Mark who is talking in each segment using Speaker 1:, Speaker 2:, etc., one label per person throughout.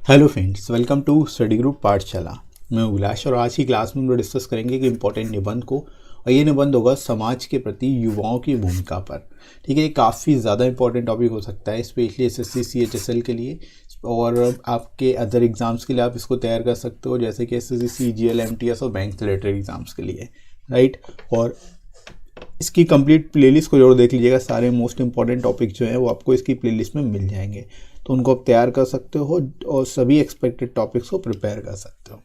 Speaker 1: Hello friends, welcome to study group Pathshala. मैं उल्लास और आज की क्लास में हम लोग डिस्कस करेंगे कि इम्पोर्टेंट निबंध को, और ये निबंध होगा समाज के प्रति युवाओं की भूमिका पर। ठीक है, ये काफ़ी ज़्यादा इंपॉर्टेंट टॉपिक हो सकता है, स्पेशली एसएससी सीएचएसएल के लिए और आपके अदर एग्ज़ाम्स के लिए आप इसको तैयार कर सकते हो, जैसे कि एसएससी सीजीएल एमटीएस और बैंक रिलेटेड एग्ज़ाम्स के लिए, राइट। और इसकी कंप्लीट प्लेलिस्ट को जरूर देख लीजिएगा, सारे मोस्ट इंपॉर्टेंट टॉपिक जो हैं वो आपको इसकी प्लेलिस्ट में मिल जाएंगे, तो उनको आप तैयार कर सकते हो और सभी एक्सपेक्टेड टॉपिक्स को प्रिपेयर कर सकते हो,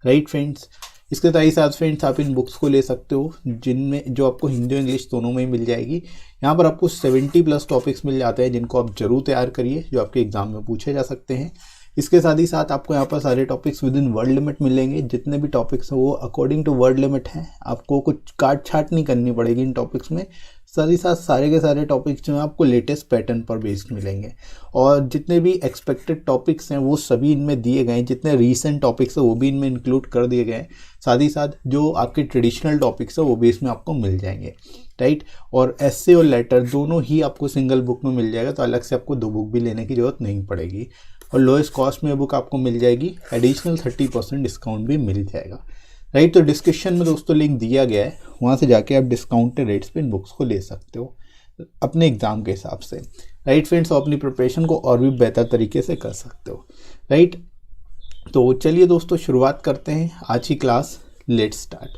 Speaker 1: राइट फ्रेंड्स। इसके साथ ही साथ फ्रेंड्स आप इन बुक्स को ले सकते हो, जिनमें जो आपको हिंदी और इंग्लिश दोनों में ही मिल जाएगी। यहाँ पर आपको 70+ टॉपिक्स मिल जाते हैं, जिनको आप जरूर तैयार करिए, जो आपके एग्जाम में पूछे जा सकते हैं। इसके साथ ही साथ आपको यहाँ पर सारे topics with in word limit मिलेंगे। जितने भी टॉपिक्स हैं वो अकॉर्डिंग टू वर्ड लिमिट हैं, आपको कुछ काट छाट नहीं करनी पड़ेगी इन टॉपिक्स में। साथ ही साथ सारे के सारे टॉपिक्स जो हैं आपको लेटेस्ट पैटर्न पर बेस्ड मिलेंगे, और जितने भी एक्सपेक्टेड टॉपिक्स हैं वो सभी इनमें दिए गए हैं। जितने रीसेंट टॉपिक्स हैं वो भी इनमें इंक्लूड कर दिए गए हैं। साथ ही साथ जो आपके ट्रेडिशनल टॉपिक्स हैं वो भी इसमें आपको मिल जाएंगे, राइट। और एस्से और लेटर दोनों ही आपको सिंगल बुक में मिल जाएगा, तो अलग से आपको 2 बुक भी लेने की जरूरत नहीं पड़ेगी। और लोएस्ट कॉस्ट में बुक आपको मिल जाएगी, एडिशनल 30% डिस्काउंट भी मिल जाएगा, राइट। तो डिस्क्रिप्शन में दोस्तों लिंक दिया गया है, वहाँ से जाके आप डिस्काउंटेड रेट्स पे इन बुक्स को ले सकते हो अपने एग्जाम के हिसाब से, राइट फ्रेंड्स। और अपनी प्रिपरेशन को और भी बेहतर तरीके से कर सकते हो, राइट। तो चलिए दोस्तों शुरुआत करते हैं आज की क्लास। Let's start.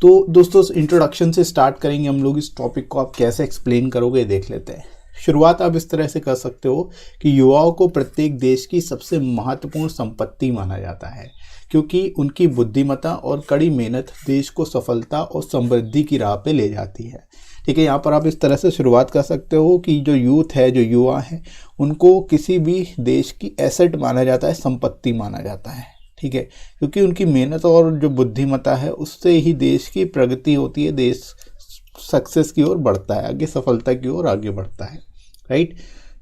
Speaker 1: तो दोस्तों इंट्रोडक्शन से स्टार्ट करेंगे हम लोग। इस टॉपिक को आप कैसे एक्सप्लेन करोगे देख लेते हैं। शुरुआत आप इस तरह से कर सकते हो कि युवाओं को प्रत्येक देश की सबसे महत्वपूर्ण संपत्ति माना जाता है, क्योंकि उनकी बुद्धिमत्ता और कड़ी मेहनत देश को सफलता और समृद्धि की राह पे ले जाती है। ठीक है, यहाँ पर आप इस तरह से शुरुआत कर सकते हो कि जो यूथ है, जो युवा है, उनको किसी भी देश की एसेट माना जाता है, संपत्ति माना जाता है। ठीक है, क्योंकि उनकी मेहनत और जो बुद्धिमत्ता है उससे ही देश की प्रगति होती है, देश सक्सेस की ओर बढ़ता है, आगे सफलता की ओर आगे बढ़ता है, राइट।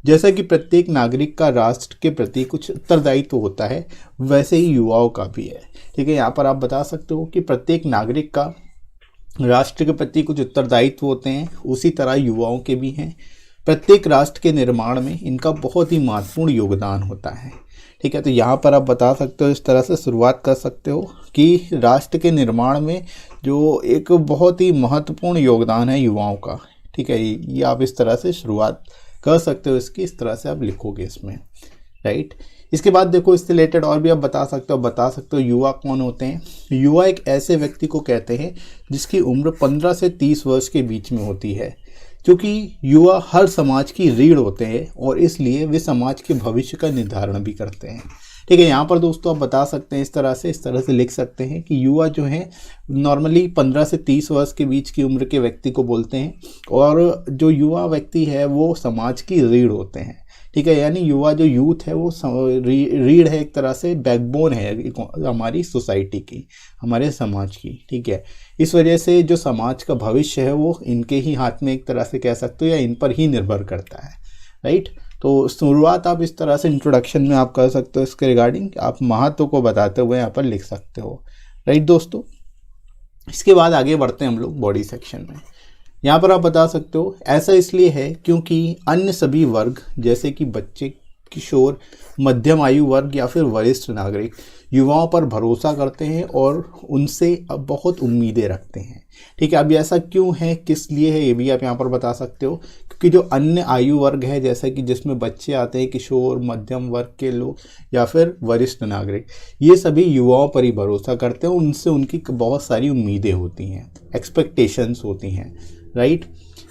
Speaker 1: जैसा कि प्रत्येक नागरिक का राष्ट्र के प्रति कुछ उत्तरदायित्व होता है, वैसे ही युवाओं का भी है। ठीक है, यहाँ पर आप बता सकते हो कि प्रत्येक नागरिक का राष्ट्र के प्रति कुछ उत्तरदायित्व होते हैं, उसी तरह युवाओं के भी हैं। प्रत्येक राष्ट्र के निर्माण में इनका बहुत ही महत्वपूर्ण योगदान होता है। ठीक है, तो यहाँ पर आप बता सकते हो, इस तरह से शुरुआत कर सकते हो कि राष्ट्र के निर्माण में जो एक बहुत ही महत्वपूर्ण योगदान है युवाओं का। ठीक है, ये आप इस तरह से शुरुआत कर सकते हो इसकी, इस तरह से आप लिखोगे इसमें, राइट। इसके बाद देखो, इससे रिलेटेड और भी आप बता सकते हो युवा कौन होते हैं। युवा एक ऐसे व्यक्ति को कहते हैं जिसकी उम्र 15 से 30 वर्ष के बीच में होती है, क्योंकि युवा हर समाज की रीढ़ होते हैं और इसलिए वे समाज के भविष्य का निर्धारण भी करते हैं। ठीक है, यहाँ पर दोस्तों आप बता सकते हैं इस तरह से लिख सकते हैं कि युवा जो है नॉर्मली 15 से 30 वर्ष के बीच की उम्र के व्यक्ति को बोलते हैं, और जो युवा व्यक्ति है वो समाज की रीढ़ होते हैं। ठीक है, यानी युवा जो यूथ है वो रीढ़ है, एक तरह से बैकबोन है हमारी सोसाइटी की, हमारे समाज की। ठीक है, इस वजह से जो समाज का भविष्य है वो इनके ही हाथ में एक तरह से कह सकते हो, या इन पर ही निर्भर करता है, राइट। तो शुरुआत आप इस तरह से इंट्रोडक्शन में आप कर सकते हो, इसके रिगार्डिंग आप महत्व को बताते हुए यहाँ पर लिख सकते हो, राइट दोस्तों। इसके बाद आगे बढ़ते हैं हम लोग बॉडी सेक्शन में। यहाँ पर आप बता सकते हो ऐसा इसलिए है क्योंकि अन्य सभी वर्ग जैसे कि बच्चे, किशोर, मध्यम आयु वर्ग या फिर वरिष्ठ नागरिक युवाओं पर भरोसा करते हैं और उनसे अब बहुत उम्मीदें रखते हैं। ठीक है, अब ऐसा क्यों है, किस लिए है, ये भी आप यहाँ पर बता सकते हो। क्योंकि जो अन्य आयु वर्ग है, जैसा कि जिसमें बच्चे आते हैं, किशोर, मध्यम वर्ग के लोग या फिर वरिष्ठ नागरिक, ये सभी युवाओं पर ही भरोसा करते हैं, उनसे उनकी बहुत सारी उम्मीदें होती हैं, एक्सपेक्टेशंस होती हैं, राइट।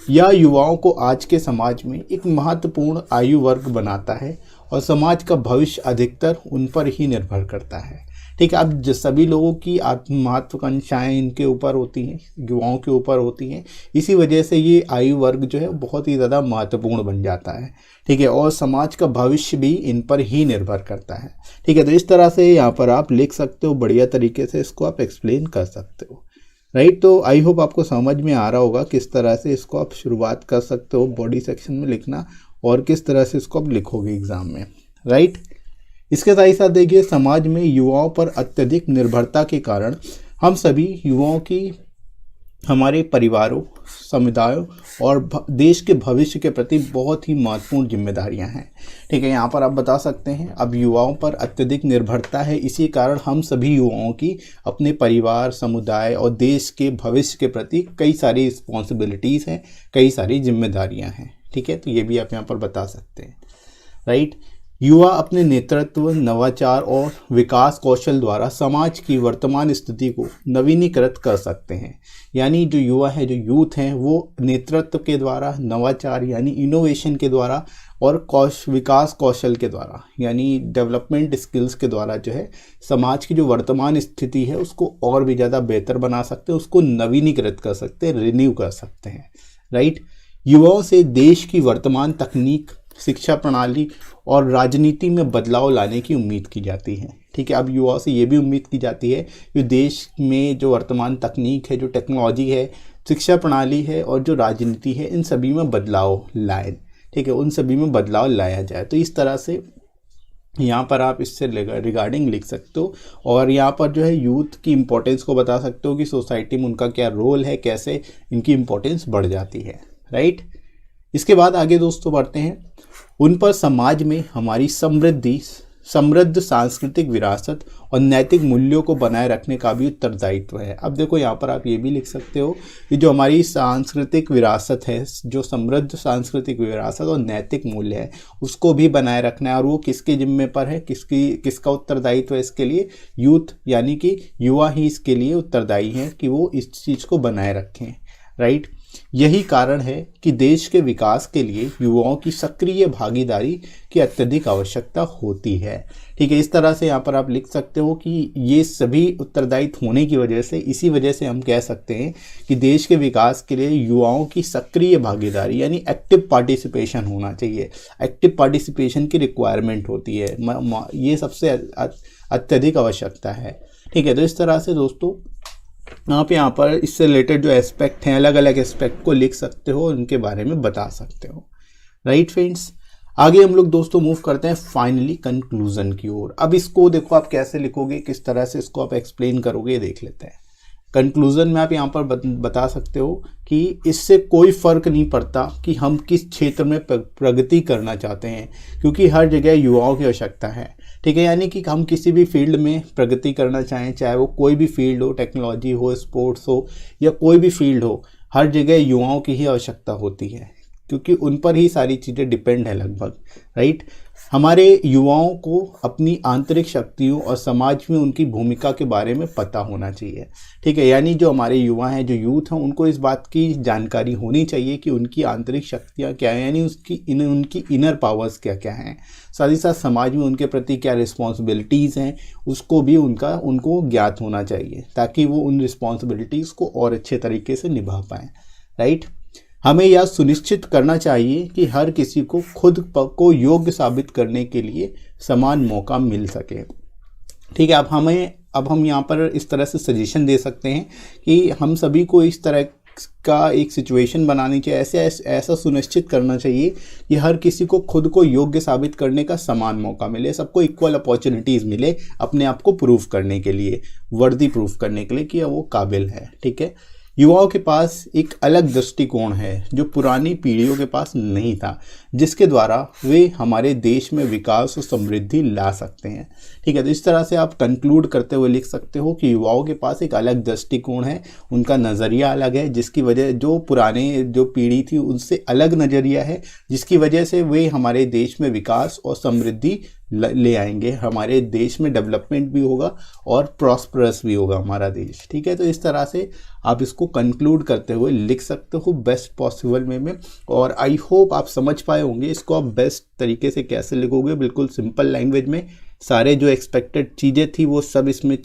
Speaker 1: यह युवाओं को आज के समाज में एक महत्वपूर्ण आयु वर्ग बनाता है और समाज का भविष्य अधिकतर उन पर ही निर्भर करता है। ठीक है, अब सभी लोगों की महत्वाकांक्षाएं इनके ऊपर होती हैं, युवाओं के ऊपर होती हैं, इसी वजह से ये आयु वर्ग जो है बहुत ही ज़्यादा महत्वपूर्ण बन जाता है। ठीक है, और समाज का भविष्य भी इन पर ही निर्भर करता है। ठीक है, तो इस तरह से यहाँ पर आप लिख सकते हो, बढ़िया तरीके से इसको आप एक्सप्लेन कर सकते हो, राइट। तो आई होप आपको समझ में आ रहा होगा किस तरह से इसको आप शुरुआत कर सकते हो बॉडी सेक्शन में लिखना, और किस तरह से इसको आप लिखोगे एग्जाम में, राइट। इसके साथ ही साथ देखिए, समाज में युवाओं पर अत्यधिक निर्भरता के कारण हम सभी युवाओं की हमारे परिवारों, समुदायों और देश के भविष्य के प्रति बहुत ही महत्वपूर्ण जिम्मेदारियां हैं। ठीक है, यहाँ पर आप बता सकते हैं अब युवाओं पर अत्यधिक निर्भरता है, इसी कारण हम सभी युवाओं की अपने परिवार, समुदाय और देश के भविष्य के प्रति कई सारी रिस्पॉन्सिबिलिटीज़ हैं, कई सारी जिम्मेदारियां हैं। ठीक है, तो ये भी आप यहाँ पर बता सकते हैं। राइट, युवा अपने नेतृत्व, नवाचार और विकास कौशल द्वारा समाज की वर्तमान स्थिति को नवीनीकृत कर सकते हैं। यानी जो युवा है, जो यूथ हैं, वो नेतृत्व के द्वारा, नवाचार यानी इनोवेशन के द्वारा और विकास कौशल के द्वारा यानी डेवलपमेंट स्किल्स के द्वारा जो है समाज की जो वर्तमान स्थिति है उसको और भी ज़्यादा बेहतर बना सकते हैं, उसको नवीनीकृत कर सकते हैं, रिन्यू कर सकते हैं। राइट, युवाओं से देश की वर्तमान तकनीक, शिक्षा प्रणाली और राजनीति में बदलाव लाने की उम्मीद की जाती है। ठीक है, अब युवाओं से ये भी उम्मीद की जाती है कि देश में जो वर्तमान तकनीक है, जो टेक्नोलॉजी है, शिक्षा प्रणाली है और जो राजनीति है, इन सभी में बदलाव लाए। ठीक है, उन सभी में बदलाव लाया जाए। तो इस तरह से यहाँ पर आप इससे रिगार्डिंग लिख सकते हो और यहाँ पर जो है यूथ की इम्पोर्टेंस को बता सकते हो कि सोसाइटी में उनका क्या रोल है, कैसे इनकी इम्पोर्टेंस बढ़ जाती है। राइट, इसके बाद आगे दोस्तों बढ़ते हैं। उन पर समाज में हमारी समृद्ध सांस्कृतिक विरासत और नैतिक मूल्यों को बनाए रखने का भी उत्तरदायित्व है। अब देखो यहाँ पर आप ये भी लिख सकते हो कि जो हमारी सांस्कृतिक विरासत है, जो समृद्ध सांस्कृतिक विरासत और नैतिक मूल्य है, उसको भी बनाए रखना है। और वो किसके जिम्मे पर है, किसका उत्तरदायित्व है इसके लिए? यूथ यानी कि युवा ही इसके लिए उत्तरदायी हैं कि वो इस चीज़ को बनाए रखें। राइट, यही कारण है कि देश के विकास के लिए युवाओं की सक्रिय भागीदारी की अत्यधिक आवश्यकता होती है। ठीक है, इस तरह से यहाँ पर आप लिख सकते हो कि ये सभी उत्तरदायित्व होने की वजह से, इसी वजह से हम कह सकते हैं कि देश के विकास के लिए युवाओं की सक्रिय भागीदारी यानी एक्टिव पार्टिसिपेशन होना चाहिए। एक्टिव पार्टिसिपेशन की रिक्वायरमेंट होती है, ये सबसे अत्यधिक आवश्यकता है। ठीक है, तो इस तरह से दोस्तों आप यहाँ पर इससे रिलेटेड जो एस्पेक्ट हैं, अलग अलग एस्पेक्ट को लिख सकते हो, उनके बारे में बता सकते हो। राइट फ्रेंड्स, आगे हम लोग दोस्तों मूव करते हैं फाइनली कंक्लूजन की ओर। अब इसको देखो आप कैसे लिखोगे, किस तरह से इसको आप एक्सप्लेन करोगे, देख लेते हैं। कंक्लूजन में आप यहाँ पर बता सकते हो कि इससे कोई फ़र्क नहीं पड़ता कि हम किस क्षेत्र में प्रगति करना चाहते हैं, क्योंकि हर जगह युवाओं की आवश्यकता है। ठीक है, यानी कि हम किसी भी फील्ड में प्रगति करना चाहें, चाहे वो कोई भी फील्ड हो, टेक्नोलॉजी हो, स्पोर्ट्स हो या कोई भी फील्ड हो, हर जगह युवाओं की ही आवश्यकता होती है, क्योंकि उन पर ही सारी चीज़ें डिपेंड है लगभग। राइट, हमारे युवाओं को अपनी आंतरिक शक्तियों और समाज में उनकी भूमिका के बारे में पता होना चाहिए। ठीक है, यानी जो हमारे युवा हैं, जो यूथ हैं, उनको इस बात की जानकारी होनी चाहिए कि उनकी आंतरिक शक्तियाँ क्या हैं, यानी उनकी इनर पावर्स क्या क्या हैं। साथ ही साथ समाज में उनके प्रति क्या रिस्पॉन्सिबिलिटीज़ हैं, उसको भी उनको ज्ञात होना चाहिए, ताकि वो उन रिस्पॉन्सिबिलिटीज़ को और अच्छे तरीके से निभा पाएँ। राइट, हमें यह सुनिश्चित करना चाहिए कि हर किसी को खुद को योग्य साबित करने के लिए समान मौका मिल सके। ठीक है, अब हम यहाँ पर इस तरह से सजेशन दे सकते हैं कि हम सभी को इस तरह का एक सिचुएशन बनानी चाहिए, ऐसा सुनिश्चित करना चाहिए कि हर किसी को खुद को योग्य साबित करने का समान मौका मिले, सबको इक्वल अपॉर्चुनिटीज़ मिले अपने आप को प्रूव करने के लिए, वर्दी प्रूफ करने के लिए कि वो काबिल है। ठीक है, युवाओं के पास एक अलग दृष्टिकोण है जो पुरानी पीढ़ियों के पास नहीं था, जिसके द्वारा वे हमारे देश में विकास और समृद्धि ला सकते हैं। ठीक है, तो इस तरह से आप कंक्लूड करते हुए लिख सकते हो कि युवाओं के पास एक अलग दृष्टिकोण है, उनका नज़रिया अलग है, जिसकी वजह जो पुराने जो पीढ़ी थी उनसे अलग नज़रिया है, जिसकी वजह से वे हमारे देश में विकास और समृद्धि ले आएंगे। हमारे देश में डेवलपमेंट भी होगा और प्रॉस्परस भी होगा हमारा देश। ठीक है, तो इस तरह से आप इसको कंक्लूड करते हुए लिख सकते हो बेस्ट पॉसिबल वे में। और आई होप आप समझ पाए होंगे इसको आप बेस्ट तरीके से कैसे लिखोगे, बिल्कुल सिंपल लैंग्वेज में। सारे जो एक्सपेक्टेड चीज़ें थी वो सब इसमें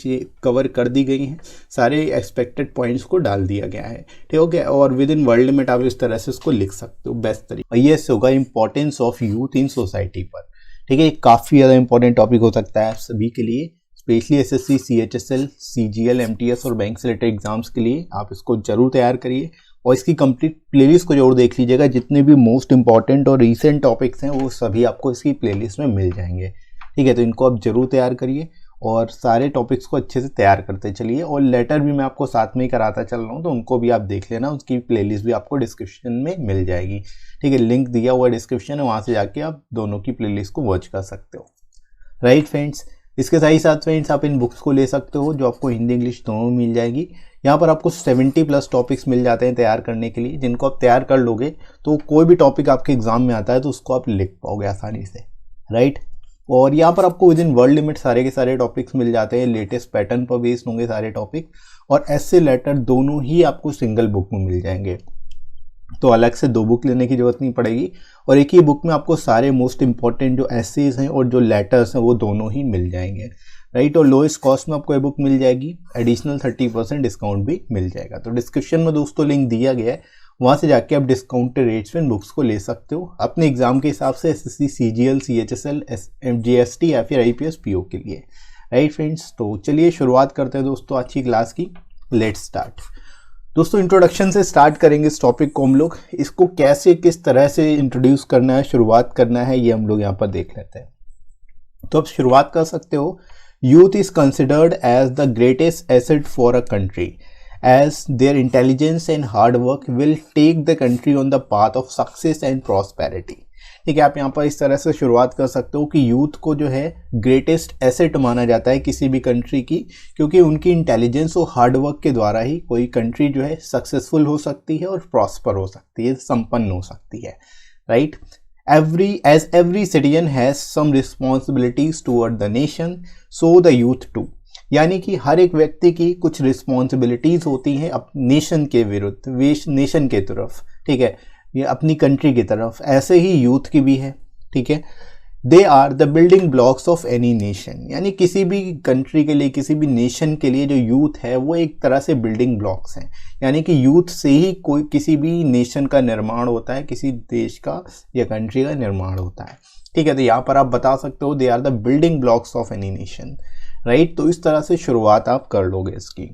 Speaker 1: कवर कर दी गई हैं, सारे एक्सपेक्टेड पॉइंट्स को डाल दिया गया है। ठीक है, और विद इन वर्ल्ड लिमिट आप इस तरह से इसको लिख सकते हो बेस्ट तरीके। ये होगा importance of youth in society पर। ठीक है, काफ़ी ज़्यादा इंपॉर्टेंट टॉपिक हो सकता है आप सभी के लिए, specially SSC, CHSL, CGL, MTS और बैंक से रिलेटेड एग्जाम्स के लिए आप इसको जरूर तैयार करिए और इसकी कंप्लीट प्लेलिस्ट को जरूर देख लीजिएगा। जितने भी मोस्ट इंपॉर्टेंट और रीसेंट टॉपिक्स हैं वो सभी आपको इसकी प्लेलिस्ट में मिल जाएंगे। ठीक है, तो इनको आप जरूर तैयार करिए और सारे टॉपिक्स को अच्छे से तैयार करते चलिए। और लेटर भी मैं आपको साथ में ही कराता चल रहा हूँ, तो उनको भी आप देख लेना, उसकी प्लेलिस्ट भी आपको डिस्क्रिप्शन में मिल जाएगी। ठीक है, लिंक दिया हुआ डिस्क्रिप्शन है, वहाँ से जाके आप दोनों की प्लेलिस्ट को वॉच कर सकते हो। राइट फ्रेंड्स, इसके साथ ही साथ फ्रेंड्स आप इन बुक्स को ले सकते हो जो आपको हिंदी इंग्लिश दोनों मिल जाएगी। यहाँ पर आपको 70+ टॉपिक्स मिल जाते हैं तैयार करने के लिए, जिनको आप तैयार कर लोगे तो कोई भी टॉपिक आपके एग्जाम में आता है तो उसको आप लिख पाओगे आसानी से। राइट, और यहाँ पर आपको विद इन वर्ल्ड लिमिट सारे के सारे टॉपिक्स मिल जाते हैं, लेटेस्ट पैटर्न पर बेस्ड होंगे सारे टॉपिक, और ऐसे लेटर दोनों ही आपको सिंगल बुक में मिल जाएंगे, तो अलग से 2 बुक लेने की जरूरत नहीं पड़ेगी, और एक ही बुक में आपको सारे मोस्ट इंपॉर्टेंट जो एसेज हैं और जो लेटर्स हैं वो दोनों ही मिल जाएंगे। राइट, और लोएस्ट कॉस्ट में आपको ये बुक मिल जाएगी, एडिशनल 30% डिस्काउंट भी मिल जाएगा। तो डिस्क्रिप्शन में दोस्तों लिंक दिया गया है, वहाँ से जाके आप डिस्काउंटेड रेट्स में इन बुक्स को ले सकते हो अपने एग्जाम के हिसाब से, एसएससी, सीजीएल, सीएचएसएल, जीएसटी या फिर आईपीएस, पीओ के लिए। राइट फ्रेंड्स, तो चलिए शुरुआत करते हैं दोस्तों आज की क्लास की। Let's start. दोस्तों इंट्रोडक्शन से स्टार्ट करेंगे इस टॉपिक को हम लोग, इसको कैसे किस तरह से इंट्रोड्यूस करना है, शुरुआत करना है, ये हम लोग यहाँ पर देख लेते हैं। तो आप शुरुआत कर सकते हो। Youth is considered as the greatest asset for a country as their intelligence and hard work will take the country on the path of success and prosperity। ठीक है, आप यहाँ पर इस तरह से शुरुआत कर सकते हो कि यूथ को जो है ग्रेटेस्ट एसेट माना जाता है किसी भी कंट्री की, क्योंकि उनकी इंटेलिजेंस और हार्डवर्क के द्वारा ही कोई कंट्री जो है सक्सेसफुल हो सकती है और प्रॉस्पर हो सकती है, संपन्न हो सकती है। Right, every citizen has some responsibilities toward the nation, so the youth too। यानी कि हर एक व्यक्ति की कुछ रिस्पॉन्सिबिलिटीज होती हैं नेशन के विरुद्ध, नेशन के तरफ, ठीक है, ये अपनी कंट्री की तरफ, ऐसे ही यूथ की भी है। ठीक है, they are the building blocks of any nation, यानी किसी भी कंट्री के लिए, किसी भी नेशन के लिए जो यूथ है वो एक तरह से बिल्डिंग ब्लॉक्स हैं, यानी कि यूथ से ही कोई किसी भी नेशन का निर्माण होता है, किसी देश का या कंट्री का निर्माण होता है। ठीक है, तो यहाँ पर आप बता सकते हो they are the building blocks of any nation. Right, तो इस तरह से शुरुआत आप कर लोगे इसकी।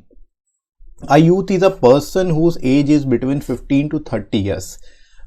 Speaker 1: A youth is a person whose age is between 15 to 30 years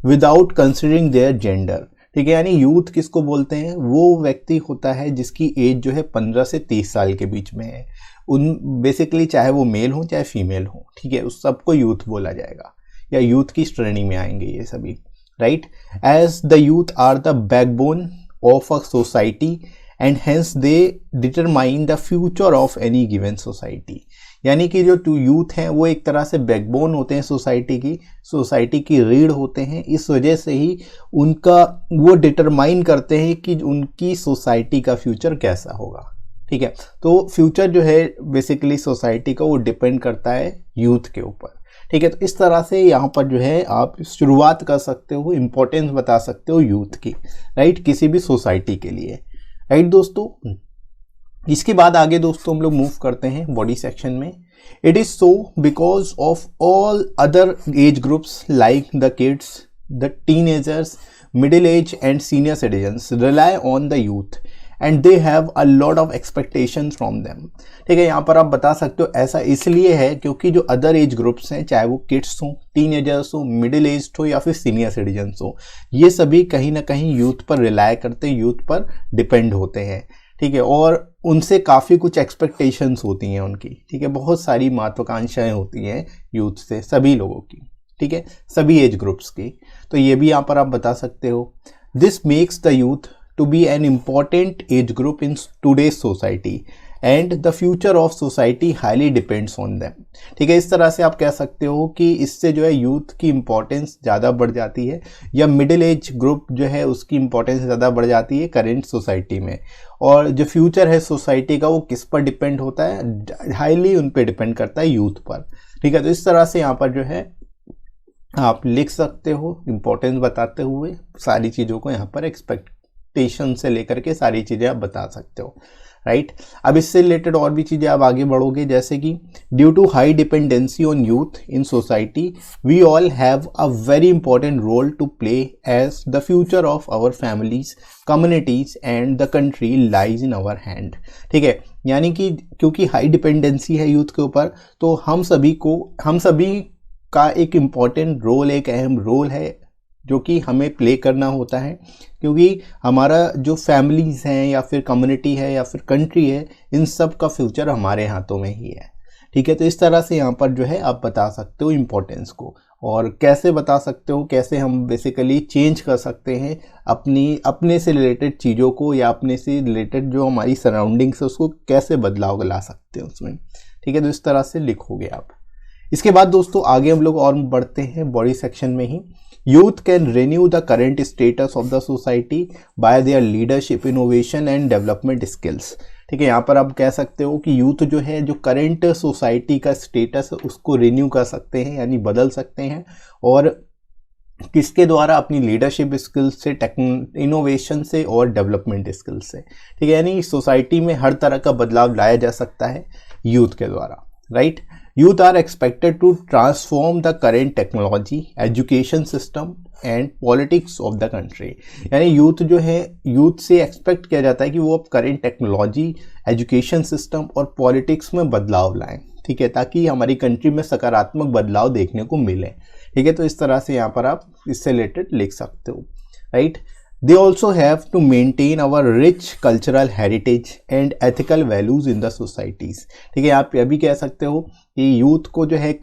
Speaker 1: without considering their gender. ठीक है, यानी यूथ किसको बोलते हैं, वो व्यक्ति होता है जिसकी एज जो है 15 से 30 साल के बीच में है। उन बेसिकली चाहे वो मेल हो चाहे फीमेल हो, ठीक है, उस सबको यूथ बोला जाएगा, या यूथ की श्रेणी में आएंगे ये सभी। Right, as the youth are the backbone of a society and hence they determine the future of any given society। यानी कि जो यूथ हैं वो एक तरह से बैकबोन होते हैं सोसाइटी की रीढ़ होते हैं, इस वजह से ही उनका वो डिटरमाइन करते हैं कि उनकी सोसाइटी का फ्यूचर कैसा होगा। ठीक है, तो फ्यूचर जो है बेसिकली सोसाइटी का वो डिपेंड करता है यूथ के ऊपर। ठीक है, तो इस तरह से यहाँ पर जो है आप शुरुआत कर सकते हो, इंपॉर्टेंस बता सकते हो यूथ की। राइट, किसी भी सोसाइटी के लिए। राइट दोस्तों, इसके बाद आगे दोस्तों हम लोग मूव करते हैं बॉडी सेक्शन में। It is so because of all other age groups like the kids, the teenagers, middle age and senior citizens rely on the youth and they have a lot of expectations from them. ठीक है, यहाँ पर आप बता सकते हो ऐसा इसलिए है क्योंकि जो अदर एज ग्रुप्स हैं, चाहे वो किड्स हो, टीनेजर्स हो, मिडिल एज हो या फिर सीनियर सिटीजन्स हो, ये सभी कहीं ना कहीं यूथ पर रिलाय करते हैं, यूथ पर डिपेंड होते हैं। ठीक है, और उनसे काफ़ी कुछ एक्सपेक्टेशंस होती हैं उनकी। ठीक है, बहुत सारी महत्वाकांक्षाएं होती हैं यूथ से, सभी लोगों की। ठीक है, सभी एज ग्रुप्स की, तो ये भी यहाँ पर आप बता सकते हो। This makes the youth to be an important age group in today's society and the future of society highly depends on them। ठीक है, इस तरह से आप कह सकते हो कि इससे जो है यूथ की इम्पोर्टेंस ज़्यादा बढ़ जाती है, या मिडिल एज ग्रुप जो है उसकी इम्पोर्टेंस ज़्यादा बढ़ जाती है करेंट सोसाइटी में, और जो फ्यूचर है सोसाइटी का वो किस पर डिपेंड होता है, हाईली उन पर डिपेंड करता है यूथ पर। ठीक है, तो इस तरह से यहाँ पर जो है आप लिख सकते हो, इम्पोर्टेंस बताते हुए सारी चीज़ों को यहाँ पर एक्सपेक्टेशन से लेकर के सारी चीज़ें आप बता सकते हो। राइट, अब इससे रिलेटेड और भी चीज़ें आप आगे बढ़ोगे, जैसे कि due to high dependency on youth in society we all have a very important role to play as the future of our families, communities and the country lies in our hand. ठीक है, यानी कि क्योंकि high dependency है youth के ऊपर, तो हम सभी का एक इम्पॉर्टेंट रोल, एक अहम रोल है जो कि हमें प्ले करना होता है, क्योंकि हमारा जो फैमिलीज हैं या फिर कम्युनिटी है या फिर कंट्री है, इन सब का फ्यूचर हमारे हाथों में ही है। ठीक है, तो इस तरह से यहाँ पर जो है आप बता सकते हो इम्पोर्टेंस को, और कैसे बता सकते हो, कैसे हम बेसिकली चेंज कर सकते हैं अपने से रिलेटेड चीज़ों को, या अपने से रिलेटेड जो हमारी सराउंडिंग्स है उसको कैसे बदलाव ला सकते हैं उसमें। ठीक है, तो इस तरह से लिखोगे आप। इसके बाद दोस्तों आगे हम लोग और बढ़ते हैं बॉडी सेक्शन में ही। Youth can renew the current status of the society by their leadership, innovation and development skills. ठीक है, यहाँ पर आप कह सकते हो कि यूथ जो है, जो करंट सोसाइटी का स्टेटस है उसको रिन्यू कर सकते हैं, यानी बदल सकते हैं, और किसके द्वारा, अपनी लीडरशिप स्किल्स से, इनोवेशन से और डेवलपमेंट स्किल्स से। ठीक है, यानी सोसाइटी में हर तरह का बदलाव लाया जा सकता है यूथ के द्वारा, राइट। Youth are expected to transform the current technology, education system and politics of the country. यानी यूथ जो है, यूथ से एक्सपेक्ट किया जाता है कि वो अब करेंट टेक्नोलॉजी, एजुकेशन सिस्टम और पॉलिटिक्स में बदलाव लाएं। ठीक है, ताकि हमारी कंट्री में सकारात्मक बदलाव देखने को मिले। ठीक है, तो इस तरह से यहाँ पर आप इससे रिलेटेड लिख सकते हो, right. They also have to maintain our rich cultural heritage and ethical values in the societies. ठीक है, आप यह भी कह सकते हो कि यूथ को जो है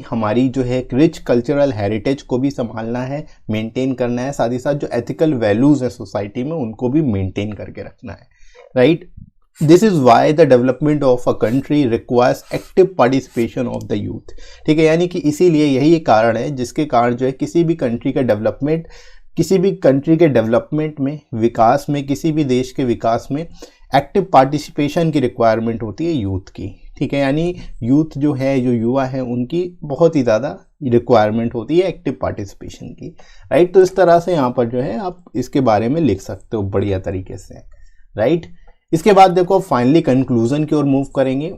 Speaker 1: हमारी जो है रिच कल्चरल हेरिटेज को भी संभालना है, मेंटेन करना है, साथ ही साथ जो एथिकल वैल्यूज है सोसाइटी में उनको भी मेंटेन करके रखना है, right. This is why the development of a country requires active participation of the youth. ठीक है, यानी कि इसीलिए यही एक कारण है जिसके कारण जो है किसी भी कंट्री का डेवलपमेंट, किसी भी कंट्री के डेवलपमेंट में, विकास में, किसी भी देश के विकास में एक्टिव पार्टिसिपेशन की रिक्वायरमेंट होती है यूथ की। ठीक है, यानी यूथ जो है, जो युवा है, उनकी बहुत ही ज़्यादा रिक्वायरमेंट होती है एक्टिव पार्टिसिपेशन की, राइट। तो इस तरह से यहाँ पर जो है आप इसके बारे में लिख सकते हो बढ़िया तरीके से, राइट। इसके बाद देखो फाइनली कंक्लूजन की ओर मूव करेंगे।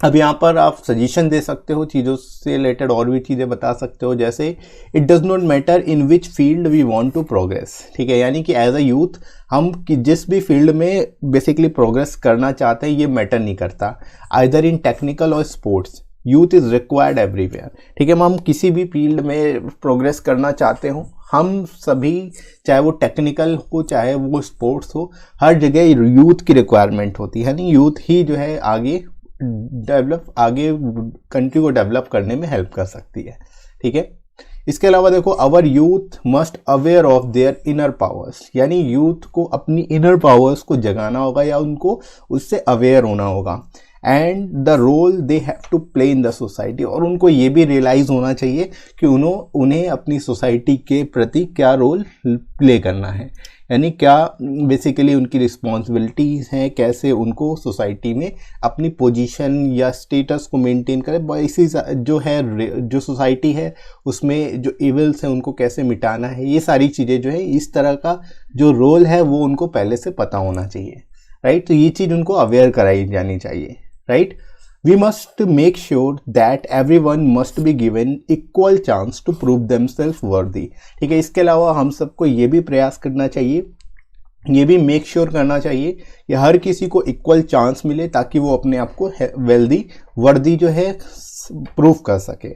Speaker 1: अब यहाँ पर आप सजेशन दे सकते हो, चीज़ों से रिलेटेड और भी चीज़ें बता सकते हो, जैसे it does not matter in which field we want to progress. ठीक है, यानी कि एज अ यूथ हम जिस भी फील्ड में बेसिकली प्रोग्रेस करना चाहते हैं ये मैटर नहीं करता, आइदर इन टेक्निकल और sports, youth is required everywhere. ठीक है, हम किसी भी फील्ड में प्रोग्रेस करना चाहते हो, हम सभी, चाहे वो टेक्निकल हो चाहे वो स्पोर्ट्स हो, हर जगह यूथ की रिक्वायरमेंट होती है। यानी यूथ ही जो है आगे कंट्री को डेवलप करने में हेल्प कर सकती है। ठीक है, इसके अलावा देखो अवर youth must aware of their inner powers, यानी यूथ को अपनी इनर पावर्स को जगाना होगा या उनको उससे अवेयर होना होगा, and the role they have to play in the society, और उनको ये भी रियलाइज होना चाहिए कि उन्हें अपनी सोसाइटी के प्रति क्या रोल प्ले करना है, यानी क्या बेसिकली उनकी रिस्पॉन्सिबिलिटीज़ हैं, कैसे उनको सोसाइटी में अपनी पोजीशन या स्टेटस को मेंटेन करें, इसी जो है, जो सोसाइटी है उसमें जो इविल्स हैं उनको कैसे मिटाना है, ये सारी चीज़ें जो है, इस तरह का जो रोल है वो उनको पहले से पता होना चाहिए, राइट। तो ये चीज़ उनको अवेयर कराई जानी चाहिए, right. We must make sure that everyone must be given equal chance to prove themselves worthy। ठीक है, इसके अलावा हम सबको ये भी प्रयास करना चाहिए, ये भी मेक श्योर करना चाहिए कि हर किसी को इक्वल चांस मिले ताकि वो अपने आप को वर्दी जो है प्रूव कर सके,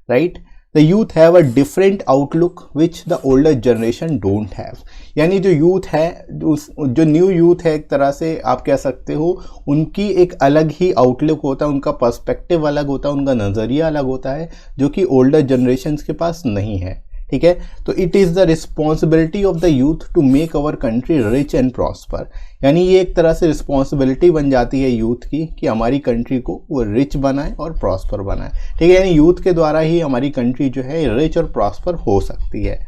Speaker 1: right. The youth have a different outlook which the older generation don't have. यानी जो यूथ है, जो न्यू यूथ है, एक तरह से आप कह सकते हो, उनकी एक अलग ही आउटलुक होता है, उनका पर्सपेक्टिव अलग होता है, उनका नज़रिया अलग होता है, जो कि ओल्डर जनरेशन के पास नहीं है। ठीक है, तो it is the responsibility of the youth to make our country rich and prosper. यानी ये एक तरह से रिस्पॉन्सिबिलिटी बन जाती है यूथ की कि हमारी कंट्री को वो रिच बनाए और प्रॉस्पर बनाए। ठीक है, यानी यूथ के द्वारा ही हमारी कंट्री जो है रिच और प्रॉस्पर हो सकती है,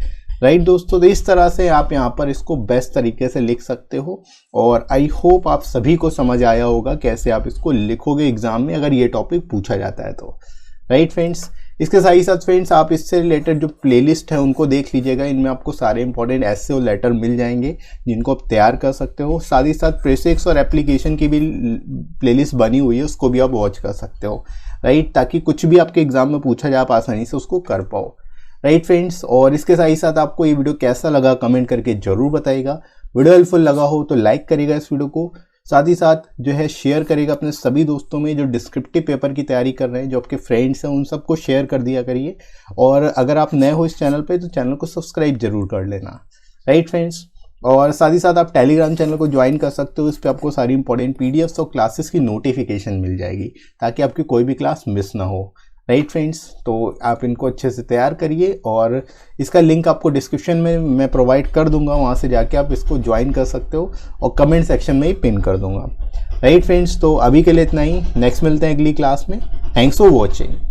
Speaker 1: राइट दोस्तों। तो इस तरह से आप यहाँ पर इसको बेस्ट तरीके से लिख सकते हो, और आई होप आप सभी को समझ आया होगा कैसे आप इसको लिखोगे एग्जाम में अगर ये टॉपिक पूछा जाता है तो, राइट फ्रेंड्स। इसके साथ ही साथ फ्रेंड्स आप इससे रिलेटेड जो प्लेलिस्ट है उनको देख लीजिएगा, इनमें आपको सारे इंपॉर्टेंट ऐसे और लेटर मिल जाएंगे जिनको आप तैयार कर सकते हो। साथ ही साथ प्रेसिक्स और एप्लीकेशन की भी प्लेलिस्ट बनी हुई है, उसको भी आप वॉच कर सकते हो, राइट, ताकि कुछ भी आपके एग्जाम में पूछा जाए आप आसानी से उसको कर पाओ, राइट फ्रेंड्स। और इसके साथ ही साथ आपको ये वीडियो कैसा लगा कमेंट करके जरूर बताइएगा। वीडियो हेल्पफुल लगा हो तो लाइक करिएगा इस वीडियो को, साथ ही साथ जो है शेयर करेगा अपने सभी दोस्तों में जो डिस्क्रिप्टिव पेपर की तैयारी कर रहे हैं, जो आपके फ्रेंड्स हैं, उन सबको शेयर कर दिया करिए। और अगर आप नए हो इस चैनल पे तो चैनल को सब्सक्राइब जरूर कर लेना, राइट फ्रेंड्स। और साथ ही साथ आप टेलीग्राम चैनल को ज्वाइन कर सकते हो, इस पर आपको सारी इंपॉर्टेंट पीडीएफ्स और क्लासेस की नोटिफिकेशन मिल जाएगी ताकि आपकी कोई भी क्लास मिस ना हो, राइट फ्रेंड्स। तो आप इनको अच्छे से तैयार करिए और इसका लिंक आपको डिस्क्रिप्शन में मैं प्रोवाइड कर दूंगा, वहाँ से जाके आप इसको ज्वाइन कर सकते हो और कमेंट सेक्शन में ही पिन कर दूंगा, राइट फ्रेंड्स। तो अभी के लिए इतना ही, नेक्स्ट मिलते हैं अगली क्लास में। Thanks for watching.